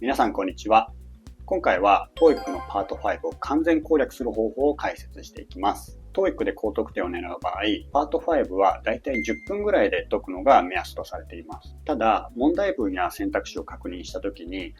皆さんこんにちは。今回は TOEIC のパート5を完全攻略する方法を解説していきます。TOEIC で高得点を狙う場合、パート5はだいたい10分ぐらいで解くのが目安とされています。ただ、問題文や選択肢を確認したときに、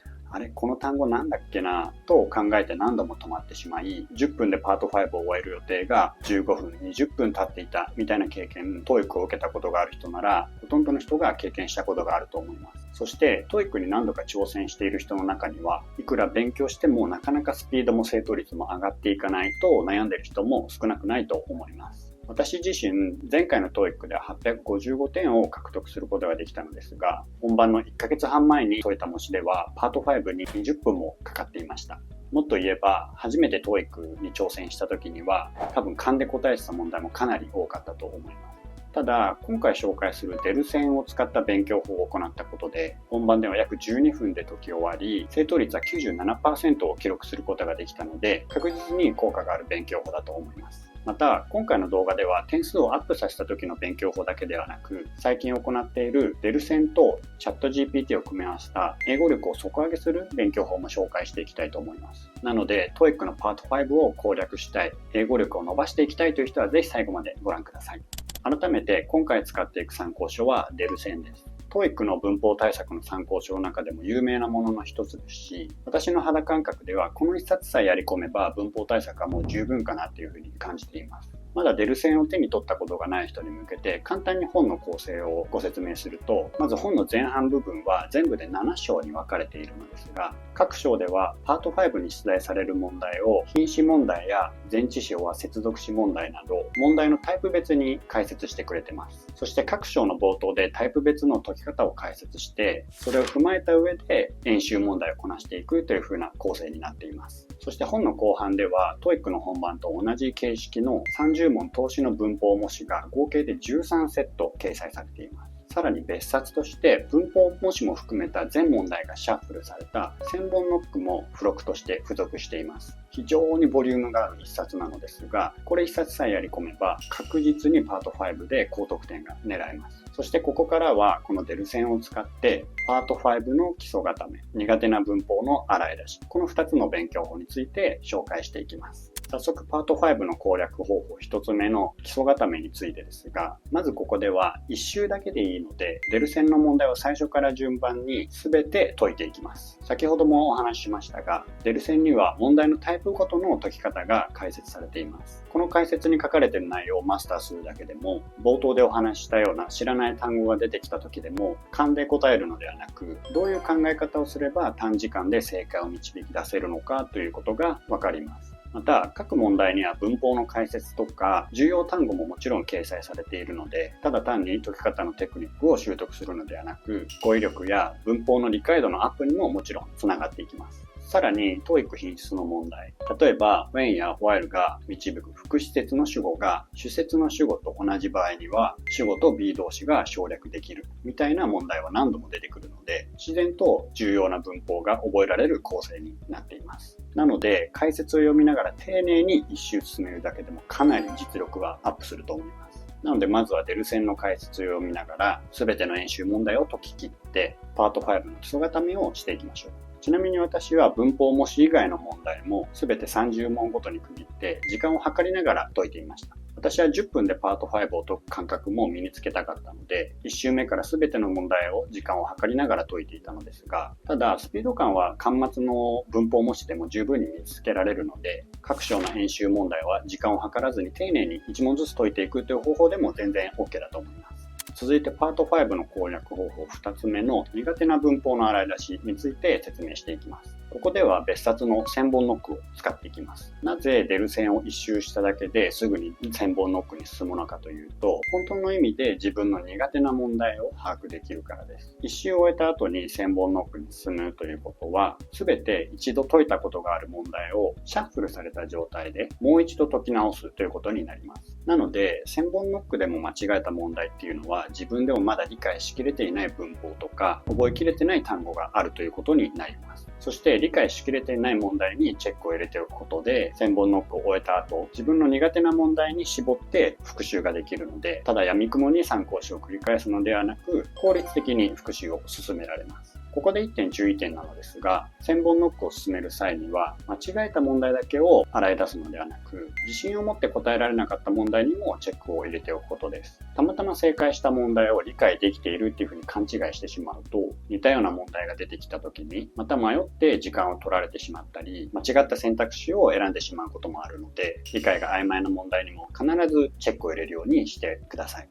この単語なんだっけなと考えて何度も止まってしまい、10分でパート5を終える予定が15分、20分経っていたみたいな経験、TOEIC を受けたことがある人なら、ほとんどの人が経験したことがあると思います。そして、TOEIC に何度か挑戦している人の中には、いくら勉強してもなかなかスピードも正答率も上がっていかないと悩んでいる人も少なくないと思います。私自身、前回の TOEIC では855点を獲得することができたのですが、本番の1ヶ月半前に解いた模試では、パート5に20分もかかっていました。もっと言えば、初めて TOEIC に挑戦した時には、多分勘で答えてた問題もかなり多かったと思います。ただ、今回紹介するデル線を使った勉強法を行ったことで、本番では約12分で解き終わり、正答率は 97% を記録することができたので、確実に効果がある勉強法だと思います。また、今回の動画では点数をアップさせた時の勉強法だけではなく、最近行っているデル線とチャット GPT を組み合わせた英語力を底上げする勉強法も紹介していきたいと思います。なので、TOEIC のパート5を攻略したい、英語力を伸ばしていきたいという人はぜひ最後までご覧ください。改めて今回使っていく参考書はデル線です。TOEIC の文法対策の参考書の中でも有名なものの一つですし、私の肌感覚ではこの一冊さえやり込めば文法対策はもう十分かなというふうに感じています。まだデル線を手に取ったことがない人に向けて簡単に本の構成をご説明すると、まず本の前半部分は全部で7章に分かれているのですが、各章ではパート5に出題される問題を品詞問題や前置詞は接続詞問題など問題のタイプ別に解説してくれてます。そして各章の冒頭でタイプ別の解き方を解説して、それを踏まえた上で演習問題をこなしていくという風な構成になっています。そして本の後半では TOEIC の本番と同じ形式の30問通しの文法模試が合計で13セット掲載されています。さらに別冊として文法模試も含めた全問題がシャッフルされた1000本ノックも付録として付属しています。非常にボリュームがある一冊なのですが、これ一冊さえやり込めば確実にパート5で高得点が狙えます。そしてここからはこのデル線を使ってパート5の基礎固め、苦手な文法の洗い出し、この2つの勉強法について紹介していきます。早速パート5の攻略方法1つ目の基礎固めについてですが、まずここでは1周だけでいいので、デル線の問題を最初から順番に全て解いていきます。先ほどもお話ししましたが、デル線には問題のタイプごとの解き方が解説されています。この解説に書かれている内容をマスターするだけでも、冒頭でお話ししたような知らない単語が出てきた時でも、勘で答えるのではなく、どういう考え方をすれば短時間で正解を導き出せるのかということがわかります。また、各問題には文法の解説とか重要単語ももちろん掲載されているので、ただ単に解き方のテクニックを習得するのではなく、語彙力や文法の理解度のアップにももちろんつながっていきます。さらに TOEIC 品質の問題、例えば when や while が導く副詞節の主語が主節の主語と同じ場合には主語と be 動詞が省略できるみたいな問題は何度も出てくるので、自然と重要な文法が覚えられる構成になっています。なので解説を読みながら丁寧に一周進めるだけでもかなり実力はアップすると思います。なのでまずはデル線の解説を読みながら全ての演習問題を解き切ってパート5の基礎固めをしていきましょう。ちなみに私は文法模試以外の問題も全て30問ごとに区切って時間を計りながら解いていました。私は10分でパート5を解く感覚も身につけたかったので、1周目から全ての問題を時間を計りながら解いていたのですが、ただスピード感は巻末の文法模試でも十分に身につけられるので、各章の演習問題は時間を計らずに丁寧に1問ずつ解いていくという方法でも全然 OK だと思います。続いてパート5の攻略方法2つ目の苦手な文法の洗い出しについて説明していきます。ここでは別冊の1000本ノックを使っていきます。なぜデル線を一周しただけですぐに1000本ノックに進むのかというと、本当の意味で自分の苦手な問題を把握できるからです。一周を終えた後に1000本ノックに進むということは、すべて一度解いたことがある問題をシャッフルされた状態でもう一度解き直すということになります。なので、1000本ノックでも間違えた問題っていうのは自分でもまだ理解しきれていない文法とか覚えきれてない単語があるということになります。そして理解しきれていない問題にチェックを入れておくことで1000本ノックを終えた後、自分の苦手な問題に絞って復習ができるので、ただ闇雲に参考書を繰り返すのではなく効率的に復習を進められます。ここで1点注意点なのですが、1000本ノックを進める際には、間違えた問題だけを洗い出すのではなく、自信を持って答えられなかった問題にもチェックを入れておくことです。たまたま正解した問題を理解できているっていうふうに勘違いしてしまうと、似たような問題が出てきた時に、また迷って時間を取られてしまったり、間違った選択肢を選んでしまうこともあるので、理解が曖昧な問題にも必ずチェックを入れるようにしてください。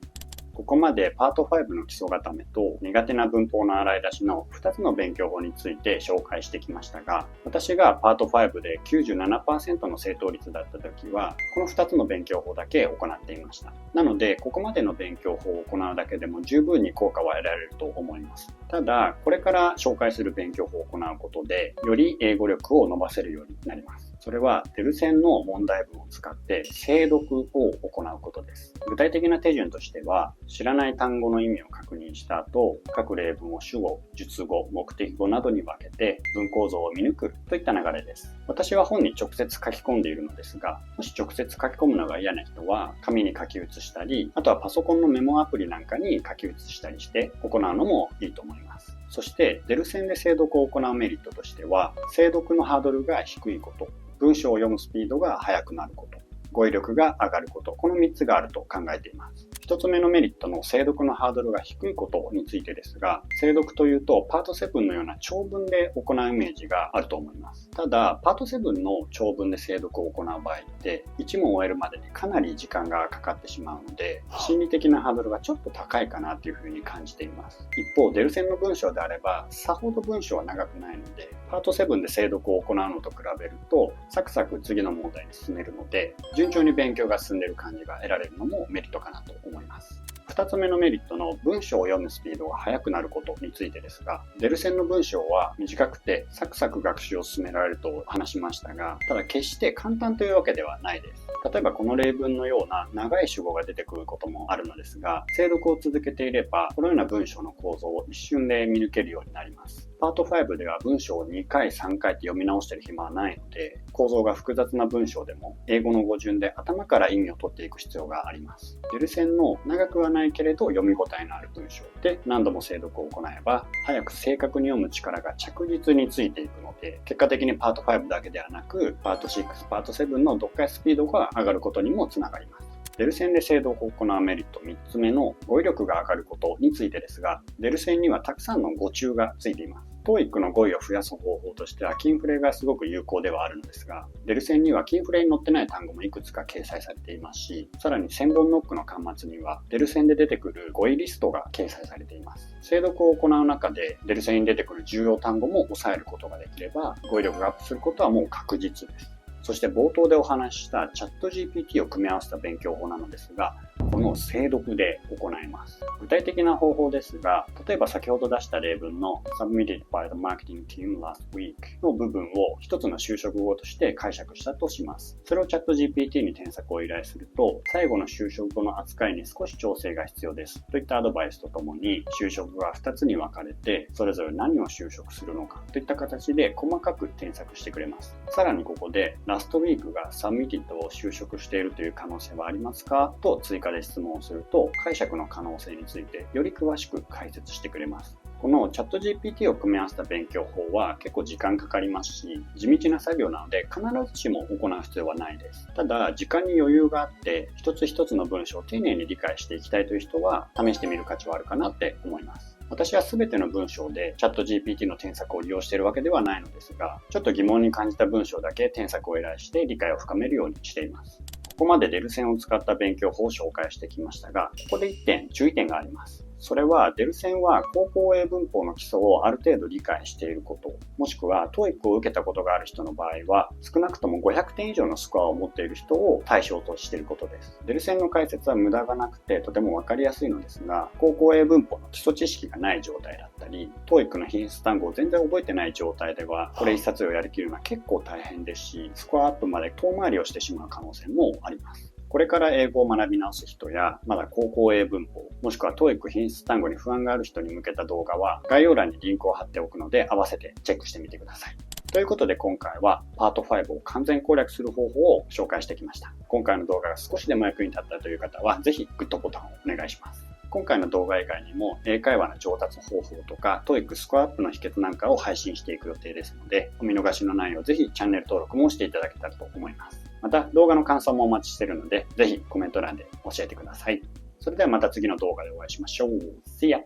ここまでパート5の基礎固めと苦手な文法の洗い出しの2つの勉強法について紹介してきましたが、私がパート5で 97% の正答率だった時は、この2つの勉強法だけ行っていました。なので、ここまでの勉強法を行うだけでも十分に効果は得られると思います。ただ、これから紹介する勉強法を行うことで、より英語力を伸ばせるようになります。それは、デルセンの問題文を使って精読を行うことです。具体的な手順としては、知らない単語の意味を確認した後、各例文を主語、述語、目的語などに分けて文構造を見抜くといった流れです。私は本に直接書き込んでいるのですが、もし直接書き込むのが嫌な人は、紙に書き写したり、あとはパソコンのメモアプリなんかに書き写したりして行うのもいいと思います。そして、デルセンで精読を行うメリットとしては、精読のハードルが低いこと、文章を読むスピードが速くなること、語彙力が上がること、この3つがあると考えています。1つ目のメリットの精読のハードルが低いことについてですが、精読というとパート7のような長文で行うイメージがあると思います。ただ、パート7の長文で精読を行う場合って、1問終えるまでにかなり時間がかかってしまうので、心理的なハードルがちょっと高いかなというふうに感じています。一方、デルセンの文章であれば、さほど文章は長くないので、パート7で精読を行うのと比べると、サクサク次の問題に進めるので、順調に勉強が進んでいる感じが得られるのもメリットかなと思います。2つ目のメリットの文章を読むスピードが速くなることについてですが、デルセンの文章は短くてサクサク学習を進められると話しましたが、ただ決して簡単というわけではないです。例えばこの例文のような長い主語が出てくることもあるのですが、精読を続けていれば、このような文章の構造を一瞬で見抜けるようになります。パート5では文章を2回3回って読み直してる暇はないので、構造が複雑な文章でも英語の語順で頭から意味を取っていく必要があります。デルセンの長くはないけれど読み応えのある文章で何度も精読を行えば、早く正確に読む力が着実についていくので、結果的にパート5だけではなく、パート6、パート7の読解スピードが上がることにもつながります。デルセンで精読を行うメリット3つ目の語彙力が上がることについてですが、デルセンにはたくさんの語中がついています。TOEIC の語彙を増やす方法としてはキンフレがすごく有効ではあるのですが、デルセンにはキンフレに載ってない単語もいくつか掲載されていますし、さらに1000本ノックの端末にはデルセンで出てくる語彙リストが掲載されています。精読を行う中でデルセンに出てくる重要単語も抑えることができれば、語彙力がアップすることはもう確実です。そして冒頭でお話ししたチャット GPT を組み合わせた勉強法なのですが、この精読で行います。具体的な方法ですが、例えば先ほど出した例文の Submitted by the marketing team last week の部分を一つの修飾語として解釈したとします。それをチャット GPT に添削を依頼すると、最後の修飾語の扱いに少し調整が必要ですといったアドバイスとともに、修飾語が2つに分かれて、それぞれ何を修飾するのかといった形で細かく添削してくれます。さらにここで、ラストウィークが Submitted を修飾しているという可能性はありますかと追加で質問をすると、解釈の可能性についてより詳しく解説してくれます。このチャット GPT を組み合わせた勉強法は結構時間かかりますし、地道な作業なので必ずしも行う必要はないです。ただ、時間に余裕があって一つ一つの文章を丁寧に理解していきたいという人は試してみる価値はあるかなって思います。私は全ての文章でチャット GPT の添削を利用しているわけではないのですが、ちょっと疑問に感じた文章だけ添削を依頼して理解を深めるようにしています。ここまでデルセンを使った勉強法を紹介してきましたが、ここで1点注意点があります。それは、デルセンは高校英文法の基礎をある程度理解していること、もしくは TOEIC を受けたことがある人の場合は、少なくとも500点以上のスコアを持っている人を対象としていることです。デルセンの解説は無駄がなくてとてもわかりやすいのですが、高校英文法の基礎知識がない状態だったり、TOEIC の品質単語を全然覚えてない状態では、これ一冊をやりきるのは結構大変ですし、スコアアップまで遠回りをしてしまう可能性もあります。これから英語を学び直す人や、まだ高校英文法、もしくは TOEIC 品質単語に不安がある人に向けた動画は、概要欄にリンクを貼っておくので、合わせてチェックしてみてください。ということで今回はパート5を完全攻略する方法を紹介してきました。今回の動画が少しでも役に立ったという方は、ぜひグッドボタンをお願いします。今回の動画以外にも英会話の上達方法とか TOEIC スコアアップの秘訣なんかを配信していく予定ですので、お見逃しのないようぜひチャンネル登録もしていただけたらと思います。また動画の感想もお待ちしているので、ぜひコメント欄で教えてください。それではまた次の動画でお会いしましょう。See ya!